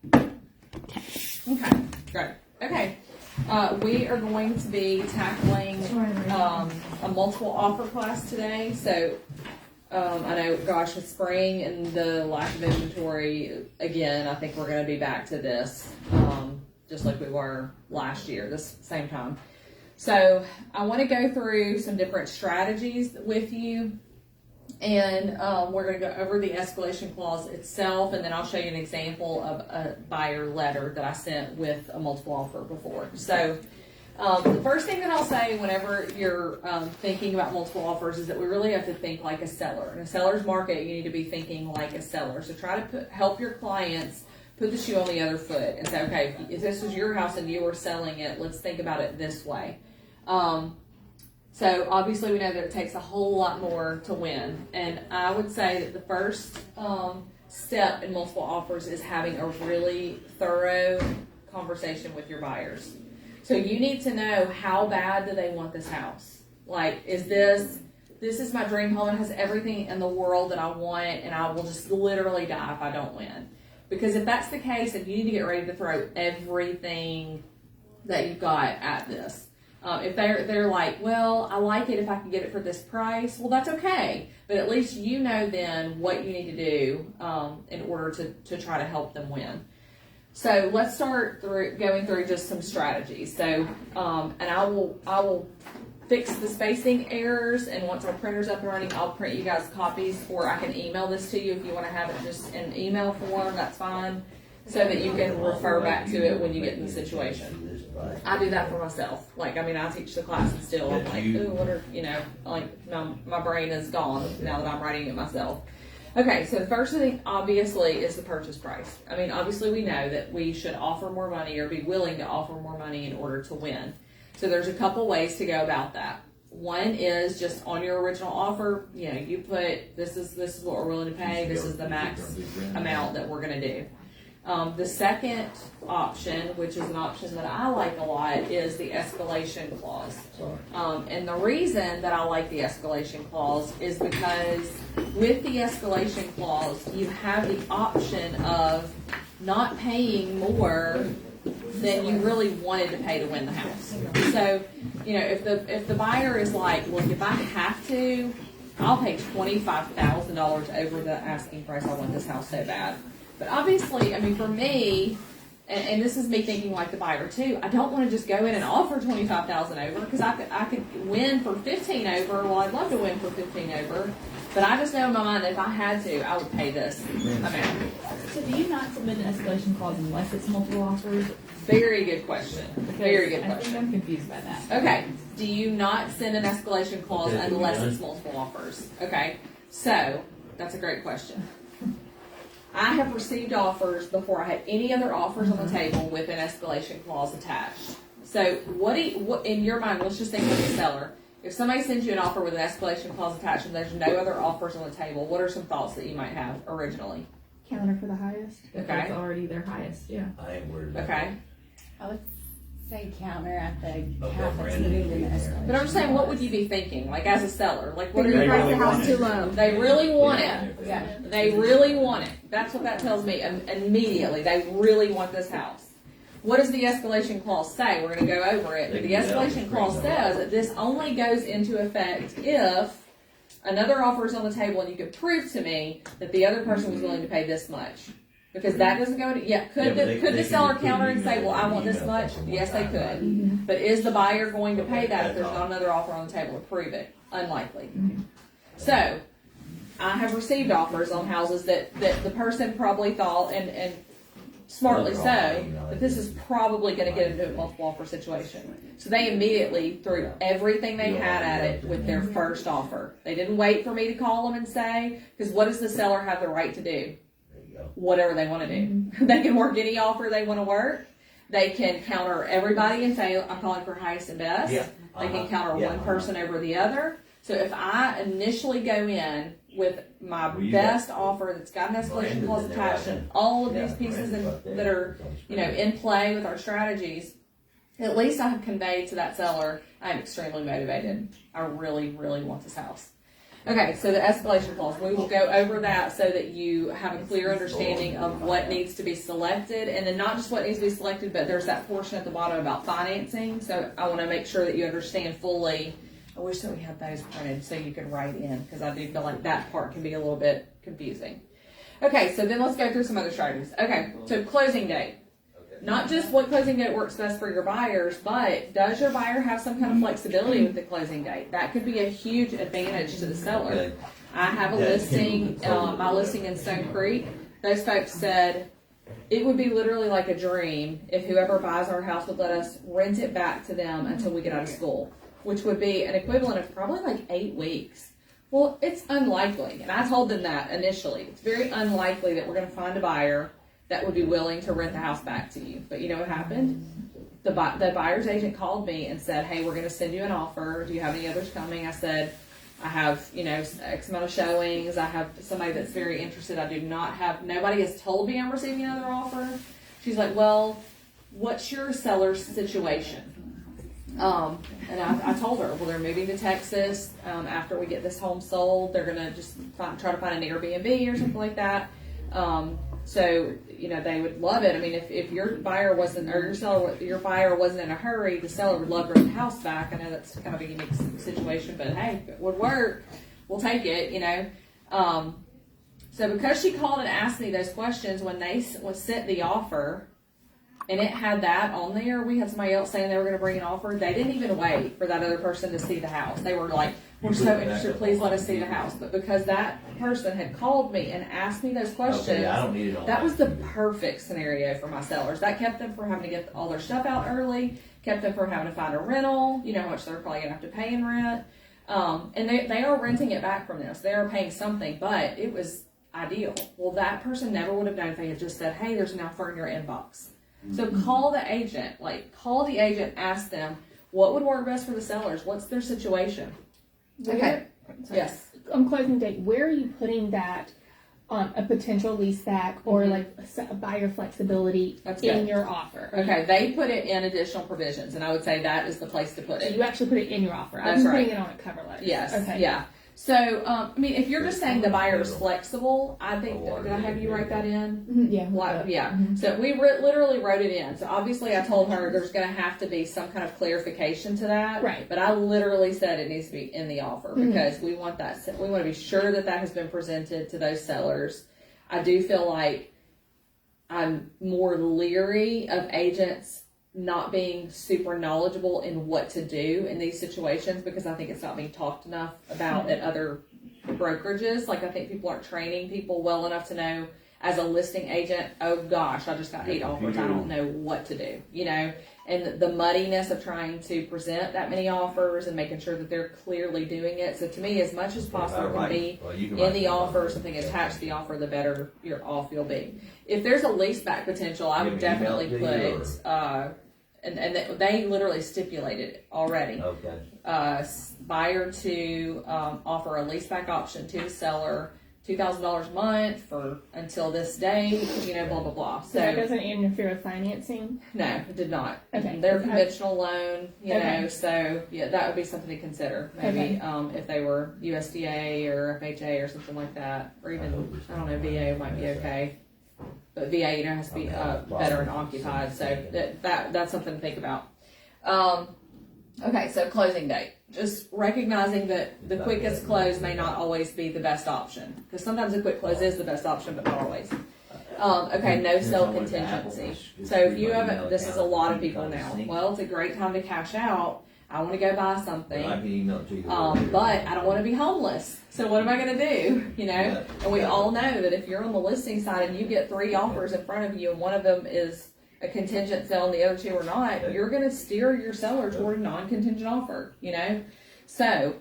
Okay, great. Okay, we are going to be tackling a multiple offer class today. So I know, gosh, with spring and the lack of inventory, again, I think we're going to be back to this, just like we were last year, this same time. So I want to go through some different strategies with you. And we're going to go over the escalation clause itself, and then I'll show you an example of a buyer letter that I sent with a multiple offer before. So the first thing that I'll say whenever you're thinking about multiple offers is that we really have to think like a seller. In a seller's market, you need to be thinking like a seller. So try to help your clients put the shoe on the other foot and say, okay, if this was your house and you were selling it, let's think about it this way. So obviously we know that it takes a whole lot more to win. And I would say that the first step in multiple offers is having a really thorough conversation with your buyers. So you need to know, how bad do they want this house? Like, is this is my dream home and has everything in the world that I want, and I will just literally die if I don't win. Because if that's the case, then you need to get ready to throw everything that you've got at this. If they're like, well, I like it if I can get it for this price, well, that's okay. But at least you know then what you need to do in order to try to help them win. So let's start going through just some strategies. So, and I will fix the spacing errors, and once our printer's up and running, I'll print you guys copies, or I can email this to you if you want to have it just in email form, that's fine, so that you can refer back to it when you get in the situation. I do that for myself. Like, I mean, I teach the class and still I'm like, ooh, what are, like my brain is gone now that I'm writing it myself. Okay, so the first thing obviously is the purchase price. I mean, obviously we know that we should offer more money or be willing to offer more money in order to win. So there's a couple ways to go about that. One is just on your original offer, you put, this is what we're willing to pay, this is the max amount that we're going to do. The second option, which is an option that I like a lot, is the escalation clause. And the reason that I like the escalation clause is because with the escalation clause, you have the option of not paying more than you really wanted to pay to win the house. So, if the buyer is like, look, if I have to, I'll pay $25,000 over the asking price. I want this house so bad. But obviously, I mean, for me, and this is me thinking like the buyer too, I don't want to just go in and offer $25,000 over, because I could win for $15,000 over. Well, I'd love to win for $15,000 over, but I just know in my mind that if I had to, I would pay this amount. So do you not submit an escalation clause unless it's multiple offers? Very good question. Very good I question. think I'm confused by that. Okay. Do you not send an escalation clause unless it's multiple offers? Okay. So that's a great question. I have received offers before I had any other offers on the table with an escalation clause attached. So what in your mind, let's just think of the seller. If somebody sends you an offer with an escalation clause attached and there's no other offers on the table, what are some thoughts that you might have originally? Counter for the highest. Okay. It's already their highest, yeah. I ain't worried about Okay. I would say counter at the half that's moved in the escalation. But I'm just saying, what would you be thinking, like as a seller? Like, what are They your price really the house want too it. low. They really want it. Yeah. They really want it. That's what that tells me immediately. They really want this house. What does the escalation clause say? We're going to go over it. But the escalation clause says that this only goes into effect if another offer is on the table and you can prove to me that the other person was willing to pay this much. Because that doesn't go into, could the seller counter and say, well, I want this much? Yes, they could. But is the buyer going to pay that if there's not another offer on the table to prove it? Unlikely. So, I have received offers on houses that the person probably thought, and smartly so, that this is probably going to get into a multiple offer situation. So they immediately threw everything they had at it with their first offer. They didn't wait for me to call them and say, because what does the seller have the right to do? Whatever they want to do. They can work any offer they want to work. They can counter everybody and say, I'm calling for highest and best. Yeah. They can counter one person over the other. So if I initially go in with my best offer that's got an escalation clause attached and all of these pieces that are, in play with our strategies, at least I have conveyed to that seller, I'm extremely motivated. I really, really want this house. Okay, so the escalation clause, we will go over that so that you have a clear understanding of what needs to be selected, and then not just what needs to be selected, but there's that portion at the bottom about financing, so I wanna make sure that you understand fully. I wish that we had those printed so you could write in, because I do feel like that part can be a little bit confusing. Okay, so then let's go through some other strategies. Okay, so closing date. Not just what closing date works best for your buyers, but does your buyer have some kind of flexibility with the closing date? That could be a huge advantage to the seller. I have a listing, my listing in Stone Creek. Those folks said it would be literally like a dream if whoever buys our house would let us rent it back to them until we get out of school, which would be an equivalent of probably like 8 weeks. Well, it's unlikely, and I told them that initially. It's very unlikely that we're going to find a buyer that would be willing to rent the house back to you. But you know what happened? The buyer's agent called me and said, hey, we're going to send you an offer. Do you have any others coming? I said, I have, X amount of showings. I have somebody that's very interested. I do not have, nobody has told me I'm receiving another offer. She's like, well, what's your seller's situation? And I told her, well, they're moving to Texas after we get this home sold. They're going to just try to find an Airbnb or something like that. So, they would love it. I mean, if your buyer wasn't, or your buyer wasn't in a hurry, the seller would love to rent the house back. I know that's kind of a unique situation, but hey, if it would work, we'll take it, So because she called and asked me those questions when they sent the offer, and it had that on there, we had somebody else saying they were going to bring an offer. They didn't even wait for that other person to see the house. They were like, we're so interested, please let us see the house. But because that person had called me and asked me those questions, that was the perfect scenario for my sellers. That kept them from having to get all their stuff out early, kept them from having to find a rental, how much they're probably going to have to pay in rent. And they are renting it back from them, so they are paying something, but it was ideal. Well, that person never would have known if they had just said, hey, there's an offer in your inbox. So call the agent, ask them what would work best for the sellers. What's their situation? Okay. Yes. On closing date, where are you putting that on a potential lease back or like a buyer flexibility in your offer? Okay. They put it in additional provisions, and I would say that is the place to put it. So you actually put it in your offer. That's right. Putting it on a cover letter. Yes. Okay. Yeah. So, if you're just saying the buyer is flexible, I think, did I have you write that in? Yeah. Yeah. So we literally wrote it in. So obviously I told her there's going to have to be some kind of clarification to that. Right. But I literally said it needs to be in the offer because we want that. We want to be sure that has been presented to those sellers. I do feel like I'm more leery of agents not being super knowledgeable in what to do in these situations because I think it's not being talked enough about at other brokerages. Like I think people aren't training people well enough to know as a listing agent, oh gosh, I just got 8 offers. I don't know what to do, and the muddiness of trying to present that many offers and making sure that they're clearly doing it. So to me, as much as possible can be in the offer, something attached to the offer, the better your off you'll be. If there's a lease back potential, I would definitely put, and they literally stipulated it already. Okay. Buyer to offer a lease back option to the seller, $2,000 a month for until this day, blah blah blah. So that doesn't interfere with financing? No, it did not. Okay. They're a conventional loan, Okay. So yeah, that would be something to consider. Maybe if they were USDA or FHA or something like that, or even I don't know, VA might be okay. But VA, has to be better and occupied, so that's something to think about. Okay, so closing date. Just recognizing that the quickest close may not always be the best option, because sometimes a quick close is the best option, but not always. Okay, no sell contingency. So if you have this is a lot of people now. Well, it's a great time to cash out. I want to go buy something, but I don't want to be homeless. So what am I going to do? And we all know that if you're on the listing side and you get 3 offers in front of you and one of them is a contingent sale and the other 2 are not, you're going to steer your seller toward a non-contingent offer, So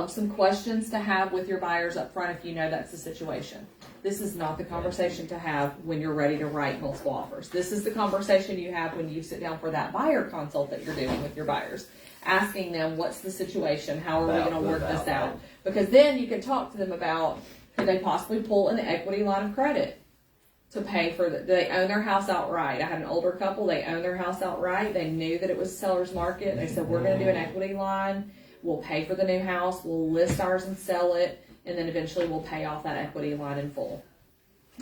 some questions to have with your buyers up front if you know that's the situation. This is not the conversation to have when you're ready to write multiple offers. This is the conversation you have when you sit down for that buyer consult that you're doing with your buyers. Asking them, what's the situation? How are we going to work this out? Because then you can talk to them about, could they possibly pull an equity line of credit to pay for do they own their house outright? I had an older couple, they own their house outright. They knew that it was seller's market. They said, we're going to do an equity line. We'll pay for the new house. We'll list ours and sell it. and then eventually we'll pay off that equity line in full.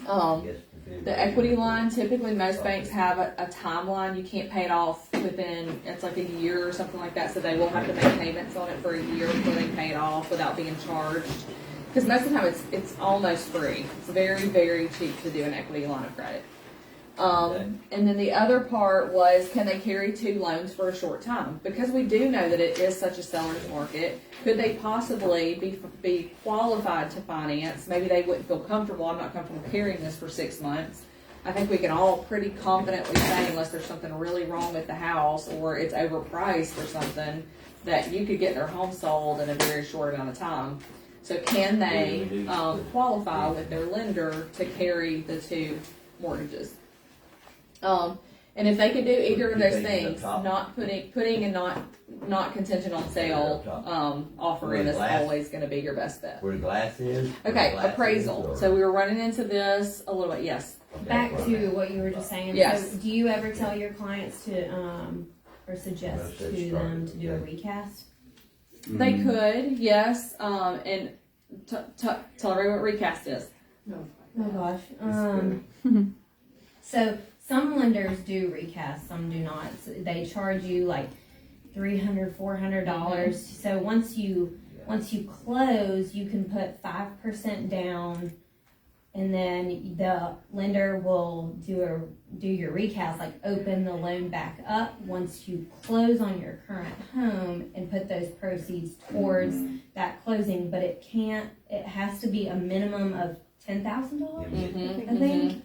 The equity line, typically most banks have a timeline. You can't pay it off within, it's like a year or something like that, so they will have to make payments on it for a year before they pay it off without being charged. Because most of the time it's almost free. It's very, very cheap to do an equity line of credit. And then the other part was, can they carry 2 loans for a short time? Because we do know that it is such a seller's market, could they possibly be qualified to finance? Maybe they wouldn't feel comfortable. I'm not comfortable carrying this for 6 months. I think we can all pretty confidently say, unless there's something really wrong with the house or it's overpriced or something, that you could get their home sold in a very short amount of time. So can they qualify with their lender to carry the 2 mortgages? And if they could do either of those things, not putting and not contingent on sale, offering is always going to be your best bet. Where the glass is? Okay, appraisal. So we were running into this a little bit. Yes. Back to what you were just saying. Yes. So do you ever tell your clients to, or suggest to them to do a recast? They could, yes. And tell everybody what recast is. Oh gosh. So some lenders do recast, some do not. So they charge you like $300, $400. So once you close, you can put 5% down, and then the lender will do your recast, like open the loan back up once you close on your current home and put those proceeds towards that closing. But it has to be a minimum of $10,000, I think,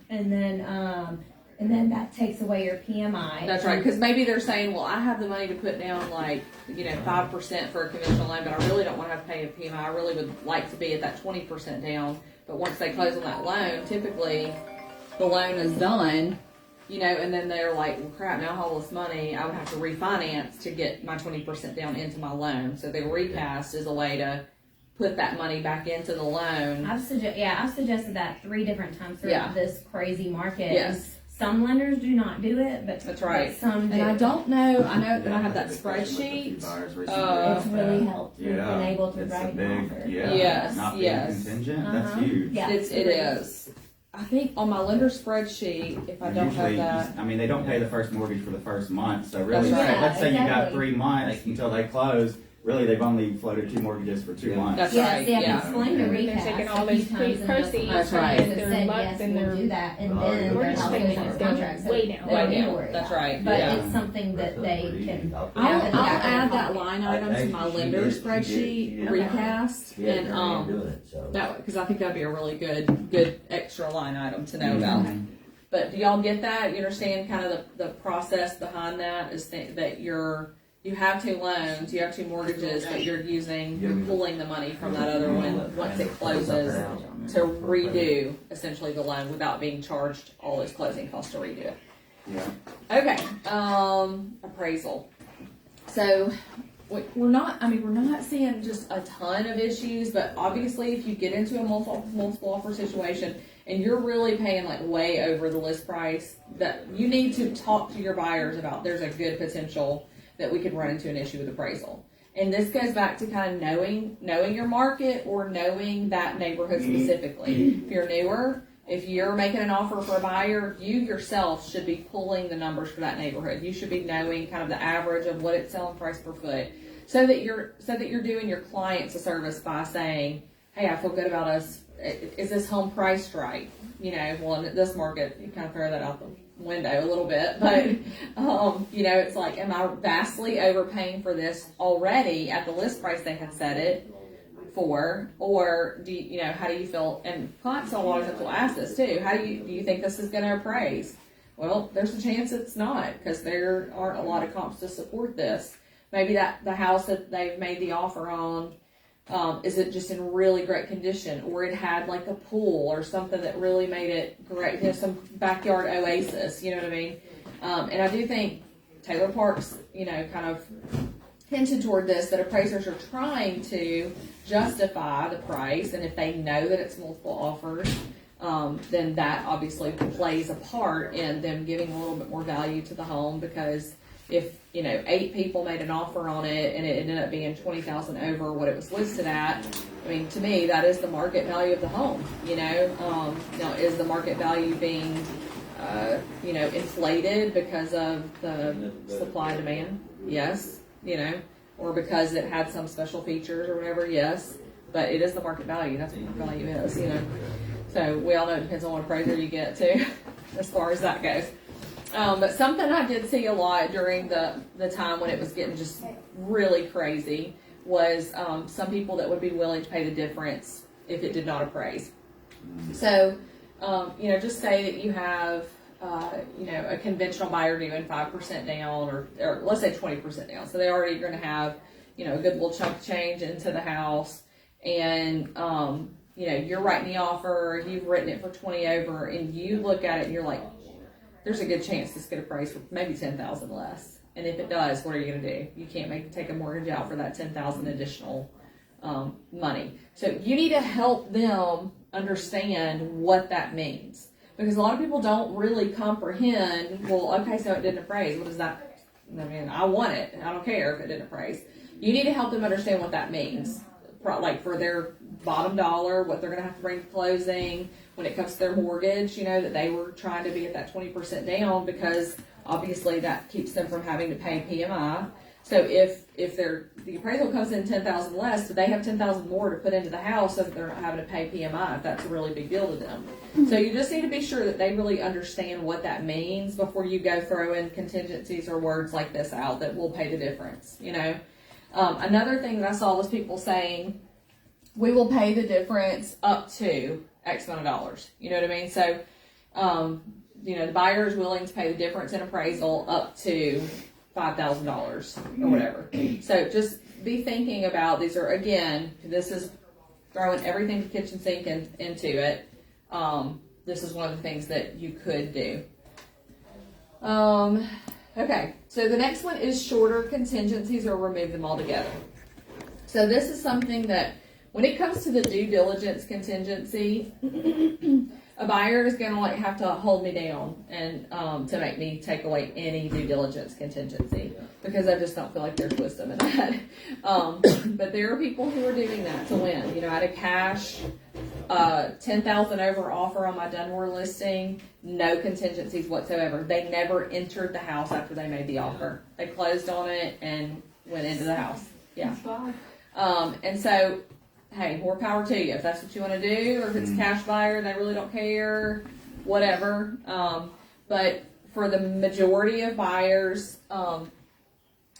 and then that takes away your PMI. That's right, because maybe they're saying, well, I have the money to put down 5% for a conventional loan, but I really don't want to have to pay a PMI. I really would like to be at that 20% down. But once they close on that loan, typically the loan is done, and then they're like, well, crap, now all this money, I would have to refinance to get my 20% down into my loan. So the recast is a way to put that money back into the loan. I've suggested that 3 different times throughout this crazy market. Yes. Some lenders do not do it, but That's right. But some do. And I don't know, I know that I have that spreadsheet. It's really helped. We've been able to write an offer. Yes, not being yes. contingent, that's huge. Yeah, It is. I think on my lender spreadsheet, if I don't have Usually, that. I mean, they don't pay the first mortgage for the first month, so really, That's right. let's say you got Exactly. 3 months until they close, really, they've only floated 2 mortgages for 2 months. That's Yes, right, they have yeah. explained the They're recast taking a all few those times in proceeds, the That's right. and their said, months yes, and we'll their do that, and Oh, then yeah. their Mortgage house payment insurance is going contract said way down. they don't need to Way worry down. That's about it. right, But yeah. it's something that they can. I'll in the back of their add that pocket. line item to my lender spreadsheet, recast, and, that, because I think that'd be a really good extra line item to know about. But do y'all get that? You understand kind of the process behind that is that you have 2 loans, you have 2 mortgages, but you're pulling the money from that other one once it closes to redo essentially the loan without being charged all those closing costs to redo it. Yeah. Okay, appraisal. So we're not seeing just a ton of issues, but obviously if you get into a multiple offer situation and you're really paying way over the list price, that you need to talk to your buyers about there's a good potential that we could run into an issue with appraisal. And this goes back to kind of knowing your market or knowing that neighborhood specifically. If you're newer, if you're making an offer for a buyer, you yourself should be pulling the numbers for that neighborhood. You should be knowing kind of the average of what it's selling price per foot, so that you're doing your clients a service by saying, hey, I feel good about us. Is this home priced right? Well, in this market, you kind of throw that out the window a little bit, but it's like, am I vastly overpaying for this already at the list price they have set it for, or do you, how do you feel? And clients a lot of times will ask this too. How do you think this is going to appraise? Well, there's a chance it's not, because there aren't a lot of comps to support this. Maybe that the house that they've made the offer on, is it just in really great condition, or it had a pool or something that really made it great, some backyard oasis, you know what I mean? And I do think Taylor Parks, kind of hinted toward this, that appraisers are trying to justify the price, and if they know that it's multiple offers, then that obviously plays a part in them giving a little bit more value to the home, because if, 8 people made an offer on it and it ended up being 20,000 over what it was listed at, I mean, to me, that is the market value of the home, Now, is the market value being, inflated because of the supply and demand? Yes, or because it had some special features or whatever, yes. But it is the market value. That's what market value is, So we all know it depends on what appraiser you get too, as far as that goes. But something I did see a lot during the time when it was getting just really crazy was some people that would be willing to pay the difference if it did not appraise. So, just say that you have, a conventional buyer doing 5% down, or let's say 20% down. So they already are going to have, a good little chunk of change into the house, and you're writing the offer, you've written it for 20 over, and you look at it and you're like, there's a good chance this could appraise for maybe 10,000 less. And if it does, what are you going to do? You can't take a mortgage out for that 10,000 additional money. So you need to help them understand what that means, because a lot of people don't really comprehend. Well, okay, so it didn't appraise. What does that? I mean, I want it. I don't care if it didn't appraise. You need to help them understand what that means, like for their bottom dollar, what they're going to have to bring to closing when it comes to their mortgage. That they were trying to be at that 20% down, because obviously that keeps them from having to pay PMI. So if the appraisal comes in 10,000 less, so they have 10,000 more to put into the house, so that they're not having to pay PMI if that's a really big deal to them. So you just need to be sure that they really understand what that means before you go throw in contingencies or words like this out that will pay the difference. Another thing that I saw was people saying, we will pay the difference up to X amount of dollars. You know what I mean? So, the buyer is willing to pay the difference in appraisal up to $5,000 or whatever. So just be thinking about, this is throwing everything to kitchen sink into it. This is one of the things that you could do. Okay, so the next one is shorter contingencies or remove them altogether. So this is something that, when it comes to the due diligence contingency, a buyer is going to have to hold me down and to make me take away any due diligence contingency, because I just don't feel like there's wisdom in that. But there are people who are doing that to win. I had a cash 10,000 over offer on my Dunmore listing, no contingencies whatsoever. They never entered the house after they made the offer. They closed on it and went into the house. Yeah. And so, hey, more power to you if that's what you want to do, or if it's a cash buyer, they really don't care, whatever. But for the majority of buyers,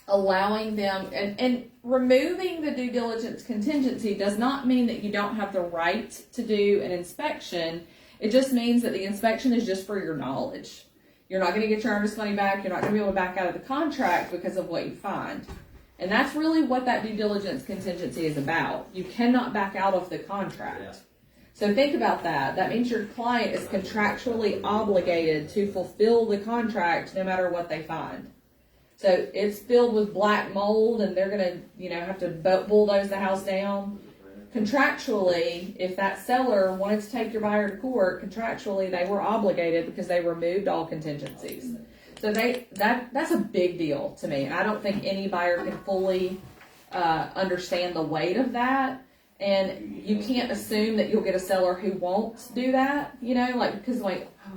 allowing them and removing the due diligence contingency does not mean that you don't have the right to do an inspection. It just means that the inspection is just for your knowledge. You're not going to get your earnest money back. You're not going to be able to back out of the contract because of what you find. And that's really what that due diligence contingency is about. You cannot back out of the contract. So think about that. That means your client is contractually obligated to fulfill the contract no matter what they find. So it's filled with black mold and they're going to, have to bulldoze the house down. Contractually, if that seller wanted to take your buyer to court, contractually they were obligated because they removed all contingencies. So that's a big deal to me. I don't think any buyer can fully understand the weight of that. And you can't assume that you'll get a seller who won't do that, because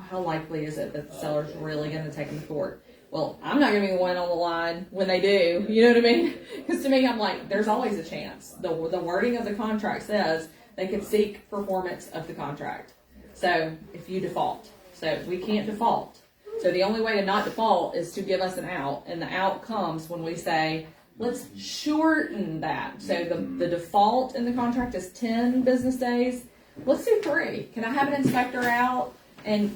how likely is it that the seller's really going to take them to court? Well, I'm not going to be the one on the line when they do, you know what I mean? Because to me, I'm like, there's always a chance. The wording of the contract says they can seek performance of the contract. So if you default. So we can't default. So the only way to not default is to give us an out. And the out comes when we say, let's shorten that. So the default in the contract is 10 business days. Let's do 3. Can I have an inspector out and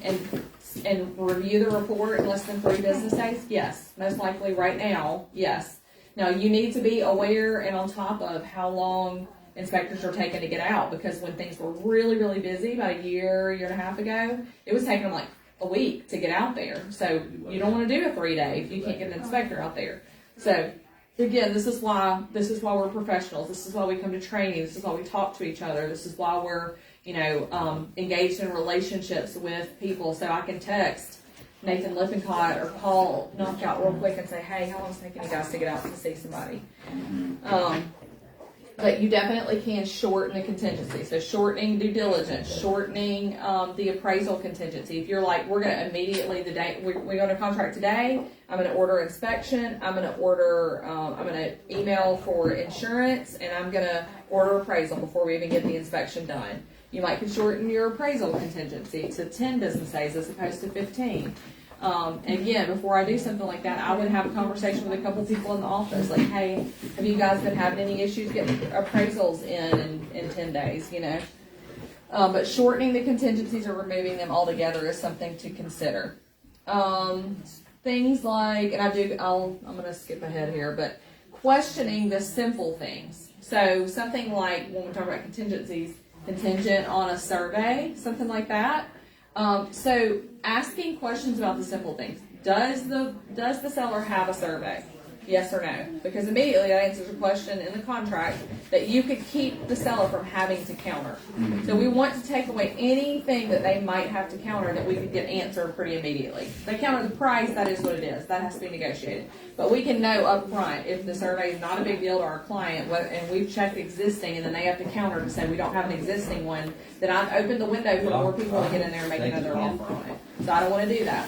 review the report in less than 3 business days? Yes. Most likely right now, yes. Now you need to be aware and on top of how long inspectors are taking to get out, because when things were really, really busy about a year and a half ago, it was taking them like a week to get out there. So you don't want to do a 3-day if you can't get an inspector out there. So again, this is why we're professionals. This is why we come to training. This is why we talk to each other. This is why we're engaged in relationships with people. So I can text Nathan Lippincott or call Knockout real quick and say, hey, how long is it taking you guys to get out to see somebody? But you definitely can shorten the contingency. So shortening due diligence, shortening the appraisal contingency. If you're like, we're going to immediately, the day we go under contract today, I'm going to order inspection, I'm going to order, I'm going to email for insurance, and I'm going to order appraisal before we even get the inspection done. You might can shorten your appraisal contingency to 10 business days as opposed to 15. Again, before I do something like that, I would have a conversation with a couple people in the office, like, hey, have you guys been having any issues getting appraisals in 10 days, you know? But shortening the contingencies or removing them altogether is something to consider. Things like, and I'm gonna skip ahead here, but questioning the simple things. So something like, when we talk about contingencies, contingent on a survey, something like that. So asking questions about the simple things. Does the seller have a survey? Yes or no? Because immediately that answers a question in the contract that you could keep the seller from having to counter. So we want to take away anything that they might have to counter that we could get answered pretty immediately. If they counter the price, that is what it is. That has to be negotiated. But we can know up front if the survey is not a big deal to our client, and we've checked existing, and then they have to counter to say we don't have an existing one, then I've opened the window for more people to get in there and make another offer on it. So I don't want to do that.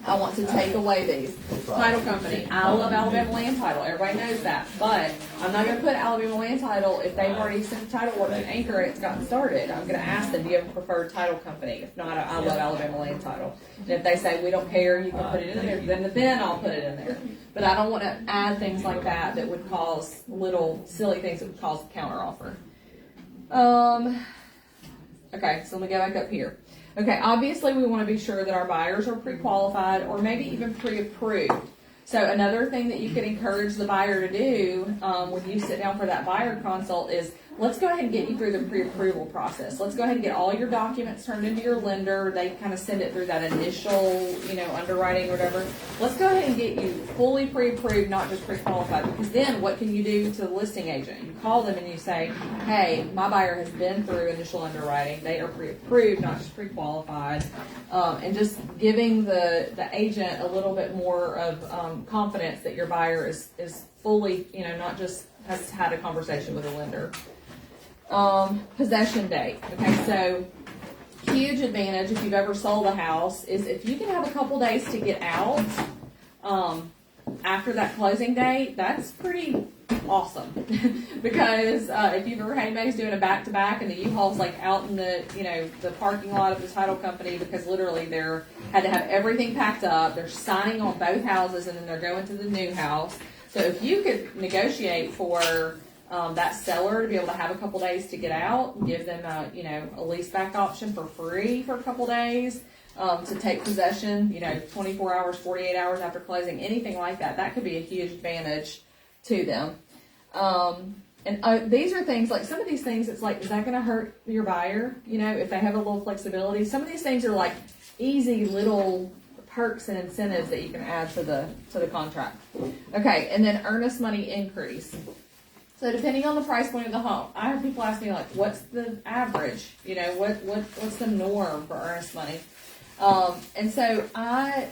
I want to take away these. Title company. I love Alabama Land Title. Everybody knows that. But I'm not going to put Alabama Land Title if they've already sent title work to Anchor and it's gotten started. I'm going to ask them, do you have a preferred title company? If not, I love Alabama Land Title. And if they say, we don't care, you can put it in there, then I'll put it in there. But I don't want to add things like that that would cause little silly things that would cause a counter offer. Okay, so let me go back up here. Okay, obviously we want to be sure that our buyers are pre-qualified or maybe even pre-approved. So another thing that you could encourage the buyer to do when you sit down for that buyer consult is, let's go ahead and get you through the pre-approval process. Let's go ahead and get all your documents turned into your lender. They kind of send it through that initial, underwriting or whatever. Let's go ahead and get you fully pre-approved, not just pre-qualified. Because then what can you do to the listing agent? You call them and you say, hey, my buyer has been through initial underwriting. They are pre-approved, not just pre-qualified. And just giving the agent a little bit more of confidence that your buyer is fully, not just has had a conversation with a lender. Possession date. Okay, so huge advantage if you've ever sold a house is if you can have a couple days to get out after that closing date, that's pretty awesome. Because if you've ever had anybody's doing a back-to-back and the U-Haul's like out in the the parking lot of the title company because literally they're had to have everything packed up, they're signing on both houses and then they're going to the new house. So if you could negotiate for that seller to be able to have a couple days to get out, give them a lease back option for free for a couple days, to take possession, 24 hours, 48 hours after closing, anything like that, that could be a huge advantage to them. And these are things like, some of these things, it's like, is that going to hurt your buyer? If they have a little flexibility. Some of these things are like easy little perks and incentives that you can add to the contract. Okay, and then earnest money increase. So depending on the price point of the home, I have people ask me like, what's the average? What's the norm for earnest money? And so I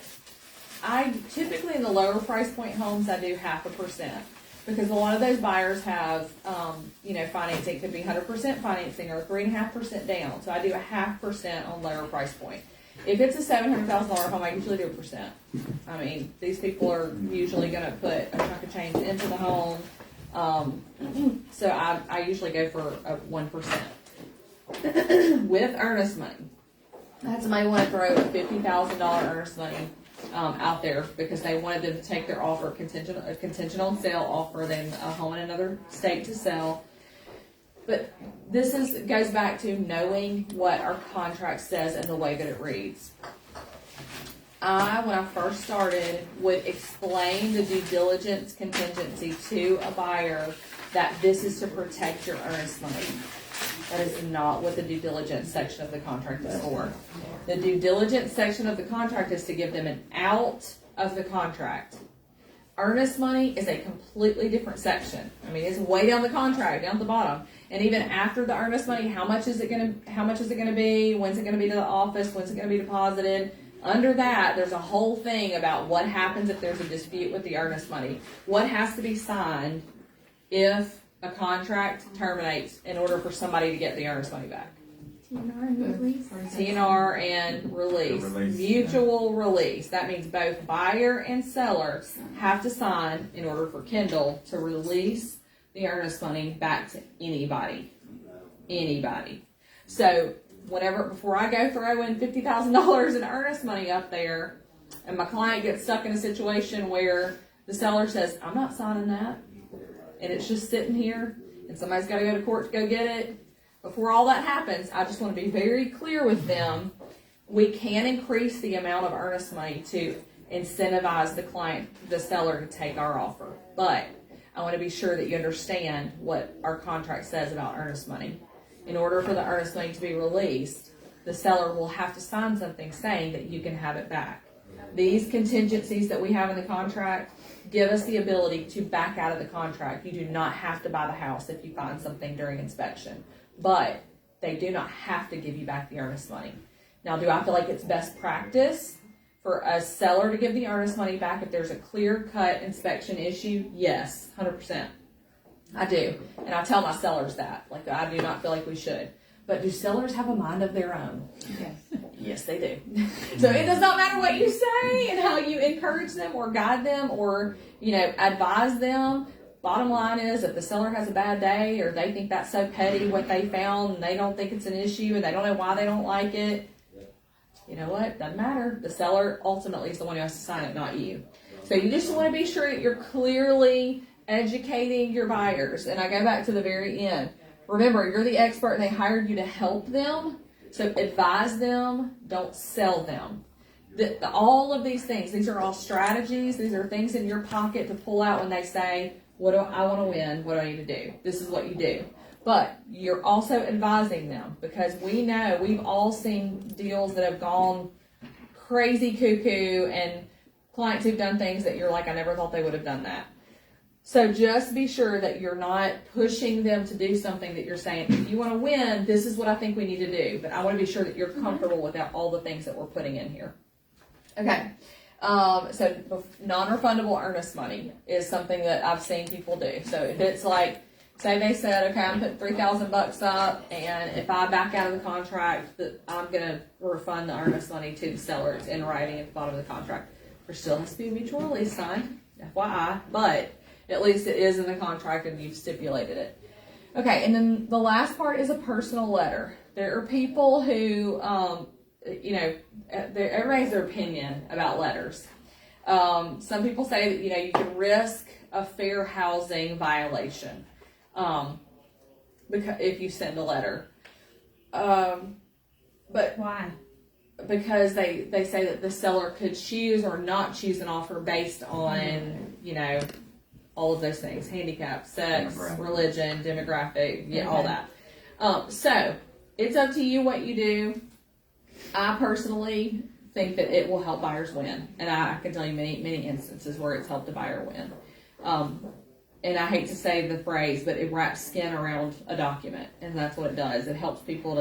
typically in the lower price point homes, I do 0.5%. Because a lot of those buyers have, financing. It could be 100% financing or 3.5% down. So I do 0.5% on lower price point. If it's a $700,000 home, I usually do 1%. I mean, these people are usually going to put a chunk of change into the home. So I usually go for a 1% with earnest money. I had somebody want to throw a $50,000 earnest money out there because they wanted them to take their offer contingent on sale offer, then a home in another state to sell. But this goes back to knowing what our contract says and the way that it reads. When I first started, would explain the due diligence contingency to a buyer that this is to protect your earnest money. That is not what the due diligence section of the contract is for. The due diligence section of the contract is to give them an out of the contract. Earnest money is a completely different section. I mean, it's way down the contract, down at the bottom. And even after the earnest money, how much is it gonna be? When's it gonna be to the office? When's it gonna be deposited? Under that, there's a whole thing about what happens if there's a dispute with the earnest money. What has to be signed if a contract terminates in order for somebody to get the earnest money back. TNR and release. TNR and release. Mutual release. That means both buyer and seller have to sign in order for Kendall to release the earnest money back to anybody. Anybody. So before I go throw in $50,000 in earnest money up there, and my client gets stuck in a situation where the seller says, I'm not signing that, and it's just sitting here, and somebody's got to go to court to go get it. Before all that happens, I just want to be very clear with them. We can increase the amount of earnest money to incentivize the seller to take our offer. But I want to be sure that you understand what our contract says about earnest money. In order for the earnest money to be released, the seller will have to sign something saying that you can have it back. These contingencies that we have in the contract give us the ability to back out of the contract. You do not have to buy the house if you find something during inspection, but they do not have to give you back the earnest money. Now, do I feel like it's best practice for a seller to give the earnest money back if there's a clear-cut inspection issue? Yes, 100%. I do. And I tell my sellers that. Like, I do not feel like we should. But do sellers have a mind of their own? Yes. Yes, they do. So it does not matter what you say and how you encourage them or guide them or, advise them. Bottom line is, if the seller has a bad day or they think that's so petty what they found and they don't think it's an issue and they don't know why they don't like it, you know what? Doesn't matter. The seller ultimately is the one who has to sign it, not you. So you just want to be sure that you're clearly educating your buyers. And I go back to the very end. Remember, you're the expert and they hired you to help them. So advise them, don't sell them. All of these things, these are all strategies. These are things in your pocket to pull out when they say, what do I want to win? What do I need to do? This is what you do. But you're also advising them because we know we've all seen deals that have gone crazy cuckoo and clients who've done things that you're like, I never thought they would have done that. So just be sure that you're not pushing them to do something that you're saying, if you want to win, this is what I think we need to do. But I want to be sure that you're comfortable with all the things that we're putting in here. Okay. So non-refundable earnest money is something that I've seen people do. So if it's like, say they said, okay, I'm putting $3,000 up, and if I back out of the contract, that I'm going to refund the earnest money to the seller. It's in writing at the bottom of the contract. There still has to be a mutual release signed, FYI, but at least it is in the contract and you've stipulated it. Okay, and then the last part is a personal letter. There are people who, everybody has their opinion about letters. Some people say that, you can risk a fair housing violation because if you send a letter. But why? Because they say that the seller could choose or not choose an offer based on, all of those things: handicap, sex, religion, demographic, all that. So it's up to you what you do. I personally think that it will help buyers win, and I can tell you many instances where it's helped a buyer win. And I hate to say the phrase, but it wraps skin around a document, and that's what it does. It helps people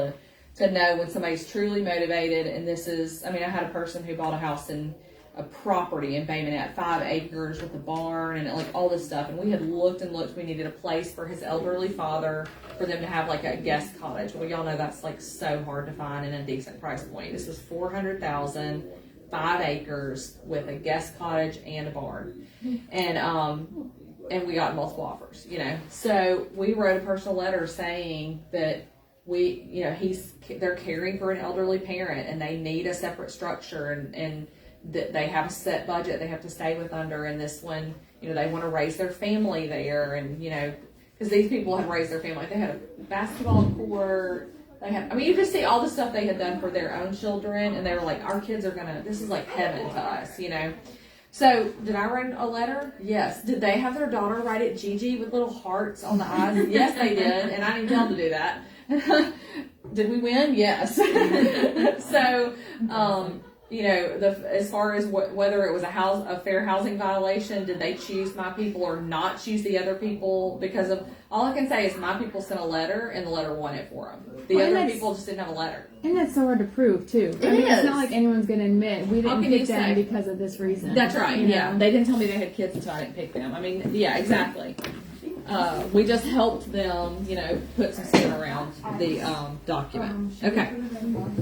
to know when somebody's truly motivated. And this is, I had a person who bought a house in a property in Bay Minette, 5 acres with a barn and like all this stuff. And we had looked and looked. We needed a place for his elderly father for them to have like a guest cottage. Well, y'all know that's like so hard to find in a decent price point. This was $400,000, 5 acres with a guest cottage and a barn. And we got multiple offers, So we wrote a personal letter saying that they're caring for an elderly parent and they need a separate structure and that they have a set budget they have to stay with under, and this one, they want to raise their family there, and because these people had raised their family. They had a basketball court. They had, you just see all the stuff they had done for their own children, and they were like, our kids are this is like heaven to us, So, did I write a letter? Yes. Did they have their daughter write it Gigi with little hearts on the eyes? Yes, they did, and I didn't tell them to do that. Did we win? Yes. So, you know, as far as whether it was a fair housing violation, did they choose my people or not choose the other people? Because of all I can say is my people sent a letter and the letter won it for them. The Well, other and people just didn't have a letter. And that's so hard to prove too. It It's is. not like anyone's going to admit we How didn't can you pick them say? because of this reason. That's right. you Yeah, know? they didn't tell me they had kids until I didn't pick them. I mean, yeah, exactly. We just helped them, you know, put some skin around the document. Okay.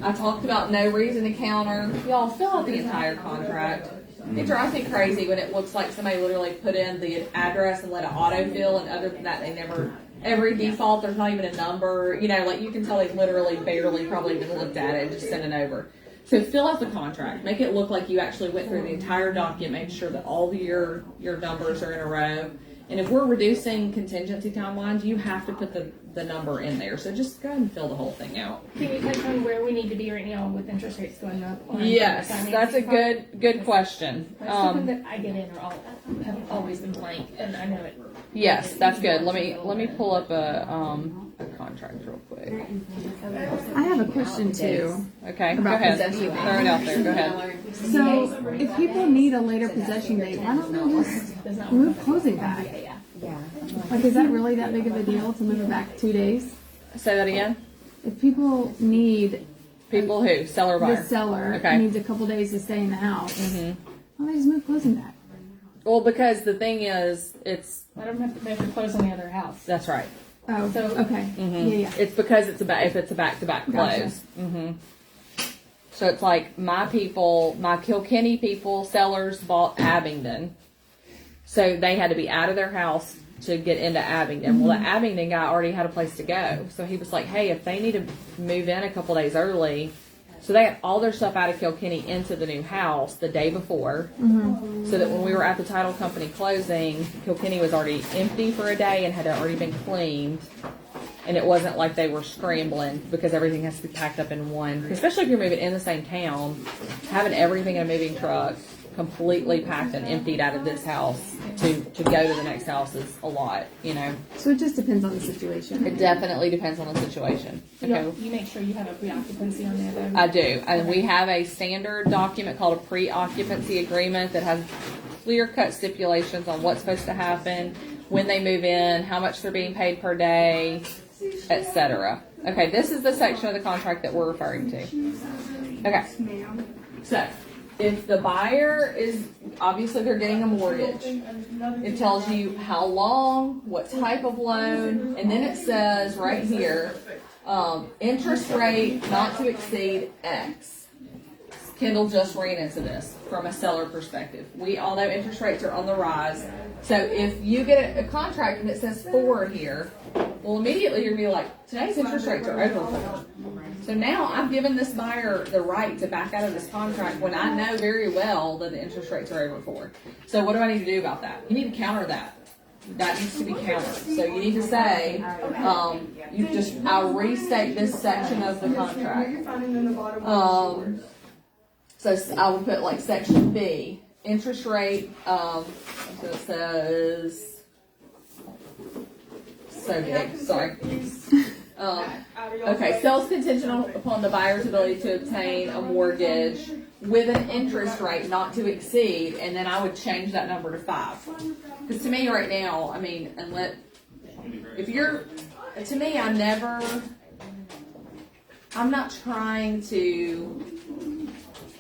I talked about no reason to counter. Y'all fill out the entire contract. It drives me crazy when it looks like somebody literally put in the address and let it autofill, and other than that, they never. Every default, there's not even a number. You know, like you can tell they've literally barely probably even looked at it and just sent it over. So fill out the contract. Make it look like you actually went through the entire document, make sure that all of your numbers are in a row. And if we're reducing contingency timelines, you have to put the number in there. So just go ahead and fill the whole thing out. Can you touch on where we need to be right now with interest rates going up? on Yes, financing that's a costs? good question. That's something that I get in or have always been blank, and I know it. Yes, that's good. Let me pull up a contract real quick. I have a question too. Okay, go About ahead. possession. Throw it out there. Go ahead. So if people need a later possession date, why don't we just move closing back? Like, is that really that big of a deal to move it back 2 days? Say that again. If people need People who seller buyer. the seller Okay. needs a couple days to stay in the house, why don't they just move closing back? Well, because the thing is, it's Let them have to close on the other house. that's right. Oh, So- okay. Yeah. It's because it's if it's a back-to-back Gotcha. close. So it's like my Kilkenny people, sellers bought Abingdon. So they had to be out of their house to get into Abingdon. Well, the Abingdon guy already had a place to go. So he was like, hey, if they need to move in a couple days early, so they had all their stuff out of Kilkenny into the new house the day before. So that when we were at the title company closing, Kilkenny was already empty for a day and had already been cleaned. And it wasn't like they were scrambling because everything has to be packed up in one. Especially if you're moving in the same town, having everything in a moving truck completely packed and emptied out of this house to go to the next house is a lot, you know. So it just depends on the situation. It definitely depends on the situation. Okay. You make sure you have a pre-occupancy on there, though. I do. And we have a standard document called a pre-occupancy agreement that has clear-cut stipulations on what's supposed to happen, when they move in, how much they're being paid per day, etc. Okay, this is the section of the contract that we're referring to. Okay. So, if the buyer is, obviously they're getting a mortgage, it tells you how long, what type of loan, and then it says right here, interest rate not to exceed X. Kendall just ran into this from a seller perspective. We all know interest rates are on the rise. So if you get a contract and it says 4 here, well, immediately you're going to be like, today's interest rates are over 4. So now I've given this buyer the right to back out of this contract when I know very well that the interest rates are over 4. So what do I need to do about that? You need to counter that. That needs to be countered. So you need to say, I'll restate this section of the contract. So I would put like section B, interest rate, so it says, so big, sorry. Okay, sales contingent upon the buyer's ability to obtain a mortgage with an interest rate not to exceed, and then I would change that number to 5. Because to me right now, I mean, I'm not trying to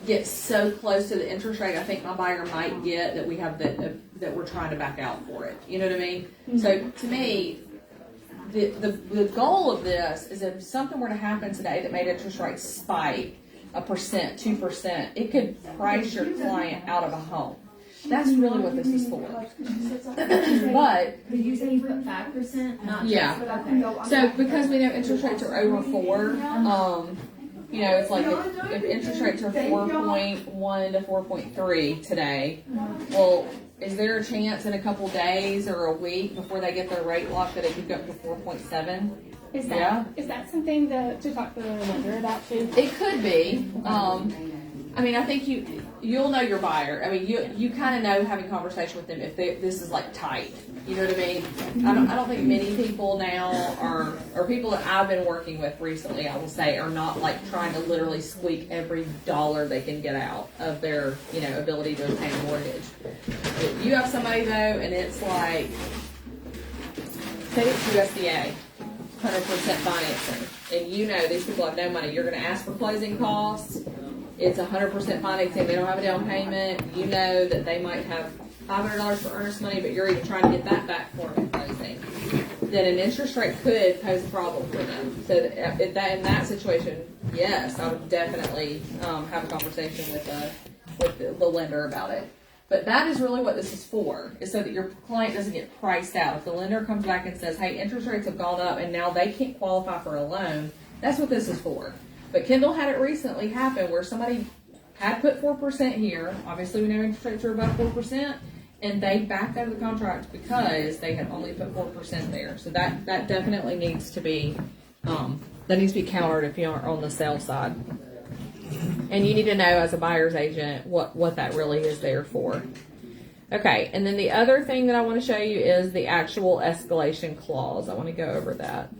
get so close to the interest rate I think my buyer might get that we have that we're trying to back out for it. You know what I mean? So to me, the goal of this is if something were to happen today that made interest rates spike 1%, 2%, it could price your client out of a home. That's really what this is for. But Did you say you put 5%? Not yeah. Okay. So because we know interest rates are over 4, you know, it's like if interest rates are 4.1 to 4.3 today, well, is there a chance in a couple days or a week before they get their rate lock that it could go up to 4.7? Is Yeah. that something to talk to the lender about too? It could be. I mean, I think you'll know your buyer. I mean, you kind of know having conversation with them if this is like tight. You know what I mean? I don't think many people now or people that I've been working with recently, I will say, are not like trying to literally squeak every dollar they can get out of their, ability to obtain a mortgage. If you have somebody though, and it's like, say it's USDA, 100% financing, and these people have no money, you're going to ask for closing costs. It's 100% financing. They don't have a down payment. You know that they might have $500 for earnest money, but you're even trying to get that back for them in closing. Then an interest rate could pose a problem for them. So in that situation, yes, I would definitely have a conversation with the lender about it. But that is really what this is for, is so that your client doesn't get priced out. If the lender comes back and says, hey, interest rates have gone up and now they can't qualify for a loan, that's what this is for. But Kendall had it recently happen where somebody had put 4% here. Obviously, we know interest rates are above 4%, and they backed out of the contract because they had only put 4% there. So that definitely needs to be countered if you are on the sale side. And you need to know as a buyer's agent what that really is there for. Okay, and then the other thing that I want to show you is the actual escalation clause. I want to go over that.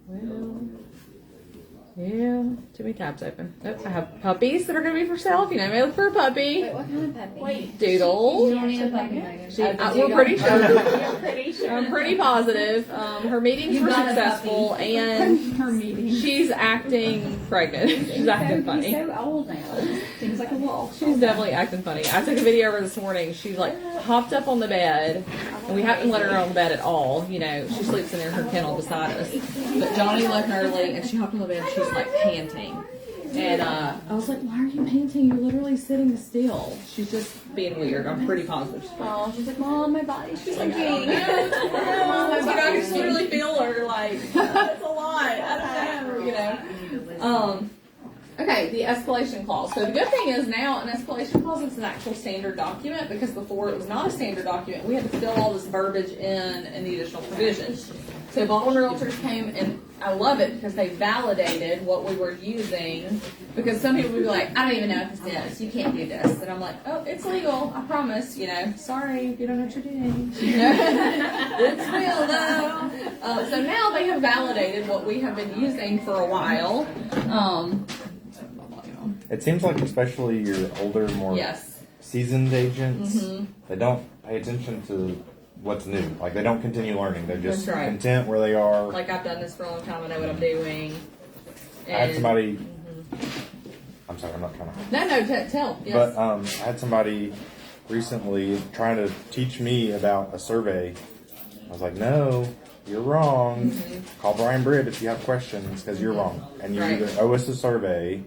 Well, yeah, too many tabs open. Oh, I have puppies that are going to be for sale. If you know me, look for a puppy. Wait, what kind of puppy? Wait, Doodle. You don't need a puppy, Megan. We're pretty sure. I'm pretty sure. I'm pretty positive. Her meetings You were got a successful, and Her meeting. she's acting pregnant. She's acting funny. He's so old now. Seems like a wolf. She's definitely acting funny. I took a video of her this morning. She's like hopped up on the bed, and we haven't let her on the bed at all. She sleeps in her kennel beside us. But Johnny left early, and she hopped on the bed. And she's like panting, and I was like, "Why are you panting? You're literally sitting still." She's just being weird. I'm pretty positive. Oh, she's like, Mom, my body's shaking. I can just literally feel her like it's a lot. I don't know. Okay, the escalation clause. So the good thing is now an escalation clause is an actual standard document, because before it was not a standard document. We had to fill all this verbiage in the additional provisions. So Baldwin Realtors came, and I love it because they validated what we were using, because some people would be like, I don't even know if this is, you can't do this. And I'm like, oh, it's legal, I promise, sorry if you don't know what you're doing. It's real though. So now they have validated what we have been using for a while. It seems like especially your older, more Yes. seasoned agents, they don't pay attention to what's new. Like, they don't continue learning. They're just That's right. content where they are. Like, I've done this for a long time, I know what I'm doing. I had And- somebody. I'm sorry, I'm not trying to. No, tell. Yes. But I had somebody recently trying to teach me about a survey. I was like, no, you're wrong. Call Brian Britt if you have questions, because you're wrong. And you Right. either owe us a survey